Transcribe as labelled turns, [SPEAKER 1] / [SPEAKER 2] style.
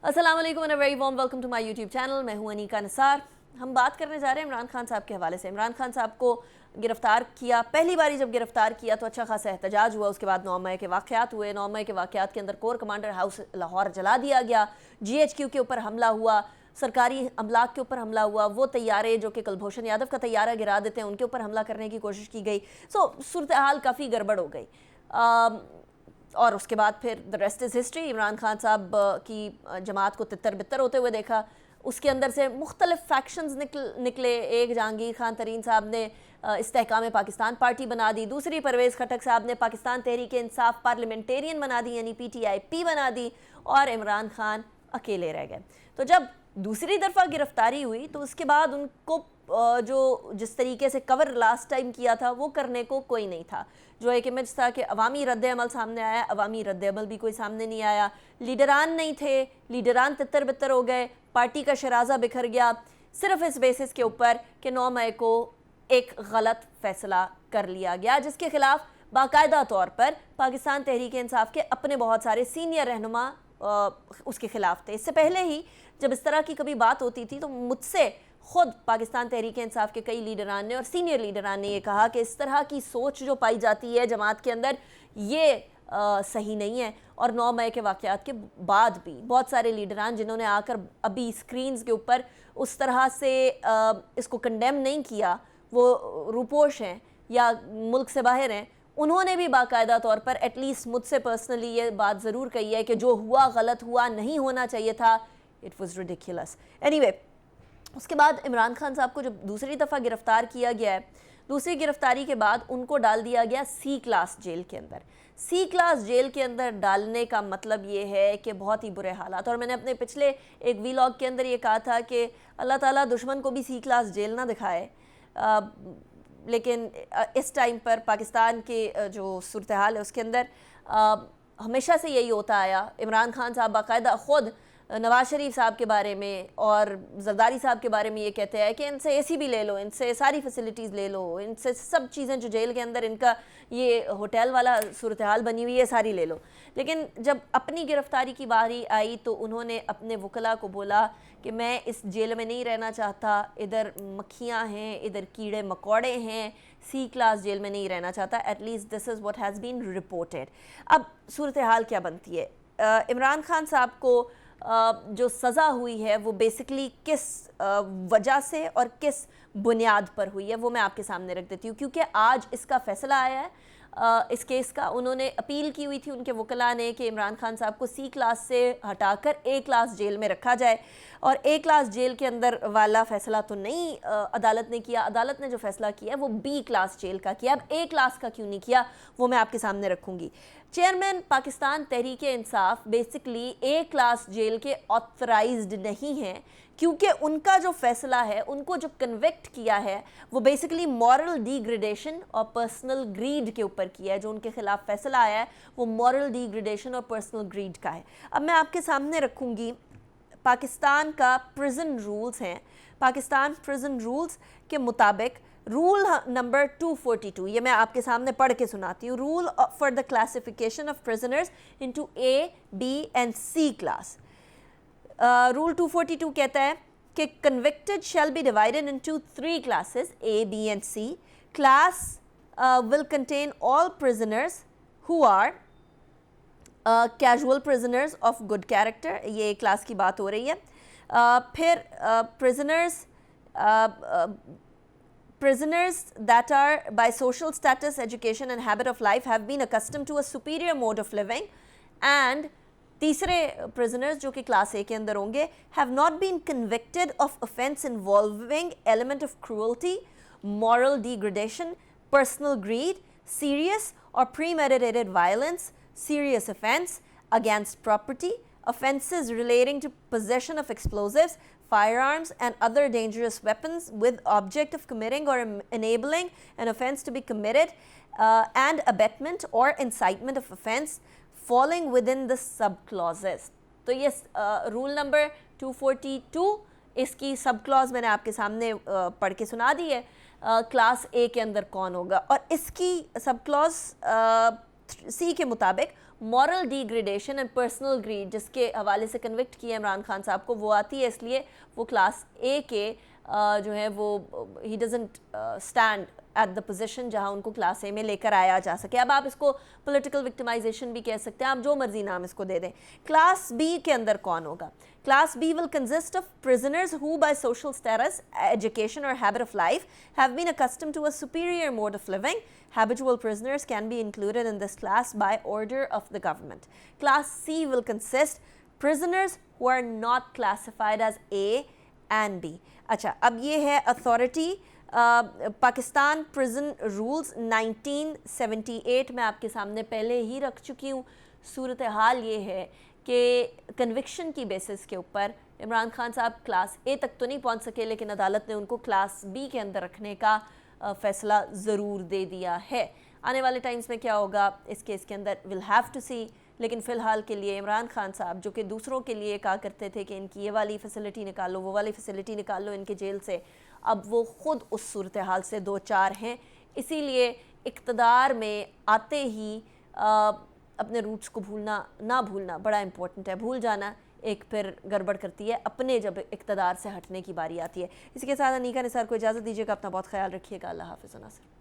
[SPEAKER 1] अस्सलाम वालेकुम and a very warm welcome to my YouTube channel. मैं हूं अनीका निसार। हम बात करने जा रहे हैं इमरान खान साहब के हवाले से। इमरान खान साहब को गिरफ़्तार किया, पहली बारी जब गिरफ़्तार किया तो अच्छा खासा एहतजाज हुआ। उसके बाद 9 मई के वाक़यात हुए। 9 मई के वाक़यात के अंदर कोर कमांडर हाउस लाहौर जला दिया गया, GHQ के ऊपर हमला हुआ, सरकारी अमलाक के ऊपर हमला हुआ, वो तैयारे जो कि कुलभूषण यादव का तैयारा गिरा देते हैं उनके ऊपर हमला करने की कोशिश की गई। सूरत हाल काफ़ी गड़बड़ हो गई। और उसके बाद फिर the rest is history. Imran Khan साहब की जमात को तितर बितर होते हुए देखा। उसके अंदर से मुख्तलिफ फैक्शंस निकले। एक जहांगीर खान तरीन साहब ने इस्तेहकाम पाकिस्तान पार्टी बना दी, दूसरी परवेज़ खटक साहब ने पाकिस्तान तहरीक इंसाफ पार्लियामेंटेरियन बना दी, यानी PTIP बना दी, और इमरान खान अकेले रह गए। तो जब दूसरी दफ़ा गिरफ़्तारी हुई तो उसके बाद उनको जो जिस तरीके से कवर लास्ट टाइम किया था वो करने को कोई नहीं था। जो एक इमेज था कि अवामी रद्द अमल सामने आया, अवामी रद्द अमल भी कोई सामने नहीं आया। लीडरान नहीं थे, लीडरान तितर बितर हो गए, पार्टी का शराजा बिखर गया, सिर्फ इस बेसिस के ऊपर कि 9 मई को एक गलत फ़ैसला कर लिया गया जिसके ख़िलाफ़ बाकायदा तौर पर पाकिस्तान तहरीक इंसाफ के अपने बहुत सारे सीनियर रहनुमा उसके ख़िलाफ़ थे। इससे पहले ही जब इस तरह की कभी बात होती थी तो मुझसे ख़ुद पाकिस्तान तहरीक इंसाफ के कई लीडरान ने और सीनियर लीडरान ने ये कहा कि इस तरह की सोच जो पाई जाती है जमात के अंदर ये सही नहीं है। और 9 मई के वाक़यात के बाद भी बहुत सारे लीडरान जिन्होंने आकर अभी स्क्रीन्स के ऊपर उस तरह से इसको कंडेम नहीं किया, वो रूपोश हैं या मुल्क से बाहर हैं, उन्होंने भी बाकायदा तौर पर एटलीस्ट मुझसे पर्सनली ये बात ज़रूर कही है कि जो हुआ गलत हुआ, नहीं होना चाहिए था, इट वॉज़ रिडिकुलस। एनीवे, उसके बाद इमरान खान साहब को जब दूसरी दफ़ा गिरफ़्तार किया गया है, दूसरी गिरफ़्तारी के बाद उनको डाल दिया गया C क्लास जेल के अंदर। C क्लास जेल के अंदर डालने का मतलब ये है कि बहुत ही बुरे हालात। और मैंने अपने पिछले एक वीलॉग के अंदर ये कहा था कि अल्लाह ताला दुश्मन को भी C क्लास जेल ना दिखाए। लेकिन इस टाइम पर पाकिस्तान के जो सूरत हाल है उसके अंदर हमेशा से यही होता आया। इमरान खान साहब बाकायदा ख़ुद नवाज़ शरीफ साहब के बारे में और जरदारी साहब के बारे में ये कहते हैं कि इनसे AC भी ले लो, इनसे सारी फैसिलिटीज़ ले लो, इनसे सब चीज़ें जो जेल के अंदर इनका ये होटल वाला सूरत हाल बनी हुई है सारी ले लो। लेकिन जब अपनी गिरफ़्तारी की बारी आई तो उन्होंने अपने वकला को बोला कि मैं इस जेल में नहीं रहना चाहता, इधर मक्खियाँ हैं, इधर कीड़े मकोड़े हैं, C क्लास जेल में नहीं रहना चाहता। At least this is what has been reported. अब सूरत हाल क्या बनती है? इमरान खान साहब को जो सज़ा हुई है वो बेसिकली किस वजह से और किस बुनियाद पर हुई है वो मैं आपके सामने रख देती हूँ, क्योंकि आज इसका फ़ैसला आया है इस केस का। उन्होंने अपील की हुई थी उनके वकला ने कि इमरान खान साहब को C क्लास से हटाकर A क्लास जेल में रखा जाए, और A क्लास जेल के अंदर वाला फ़ैसला तो नहीं अदालत ने किया। अदालत ने जो फ़ैसला किया वो B क्लास जेल का किया। अब A क्लास का क्यों नहीं किया वो मैं आपके सामने रखूँगी। Chairman Pakistan Tehreek Insaf basically A class jail के ऑथराइज्ड नहीं हैं, क्योंकि उनका जो फ़ैसला है, उनको जो कन्विक्ट किया है वो बेसिकली मॉरल डिग्रेडेशन और पर्सनल ग्रीड के ऊपर किया है। जो उनके ख़िलाफ़ फ़ैसला आया है वो मॉरल डिग्रेडेशन और पर्सनल ग्रीड का है। अब मैं आपके सामने रखूँगी पाकिस्तान का प्रिजन रूल्स हैं। पाकिस्तान प्रिजन रूल्स के मुताबिक रूल नंबर 242, ये मैं आपके सामने पढ़ के सुनाती हूँ। Rule for the classification of prisoners into A, B and C class. Rule 242 कहता है कि convicted shall be divided into 3 classes A, B and C. Class will contain all prisoners who are casual prisoners of good character, ये class की बात हो रही है। फिर prisoners that are by social status, education and habit of life have been accustomed to a superior mode of living, and तीसरे prisoners जो कि क्लास A के अंदर होंगे have not been convicted of offence involving element of cruelty, moral degradation, personal greed, serious or premeditated violence, serious offence against property, offences relating to possession of explosives, firearms and other dangerous weapons with object of committing or enabling an offence to be committed, and abetment or incitement of offence falling within the sub clauses. तो ये rule number 242 इसकी sub clause मैंने आपके सामने पढ़ के सुना दी है। क्लास A के अंदर कौन होगा, और इसकी सब क्लॉज सी के मुताबिक moral degradation and personal greed जिसके हवाले से कन्विक्ट किया इमरान खान साहब को, वो आती है इसलिए वो क्लास ए के जो है वो he doesn't stand at the position जहां उनको क्लास ए में लेकर आया जा सके। अब आप इसको पॉलिटिकल विक्टिमाइजेशन भी कह सकते हैं, आप जो मर्जी नाम इसको दे दें। क्लास बी के अंदर कौन होगा? Class B will consist of prisoners who by social status, education or habit of life have been accustomed to a superior mode of living. Habitual prisoners can be included in this class by order of the government. Class C will consist prisoners who are not classified as A and B. अच्छा, अब ये है authority Pakistan prison rules 1978 में आपके सामने पहले ही रख चुकी हूँ। सूरत हाल ये है कि कन्विक्शन की बेसिस के ऊपर इमरान खान साहब क्लास ए तक तो नहीं पहुँच सके, लेकिन अदालत ने उनको क्लास बी के अंदर रखने का फ़ैसला ज़रूर दे दिया है। आने वाले टाइम्स में क्या होगा इस केस के अंदर विल हैव टू सी, लेकिन फ़िलहाल के लिए इमरान खान साहब जो कि दूसरों के लिए कहा करते थे कि इनकी ये वाली फ़ैसिलिटी निकालो, वो वाली फ़ैसिलिटी निकालो इनके जेल से, अब वो ख़ुद उस सूरत हाल से दो चार हैं। इसीलिए इक़्तिदार में आते ही अपने रूट्स को ना भूलना बड़ा इम्पोर्टेंट है। भूल जाना एक फिर गड़बड़ करती है, अपने जब इक़्तिदार से हटने की बारी आती है। इसी के साथ अनीका निसार को इजाज़त दीजिएगा। अपना बहुत ख्याल रखिएगा। अल्लाह हाफ़िज़। नासिर।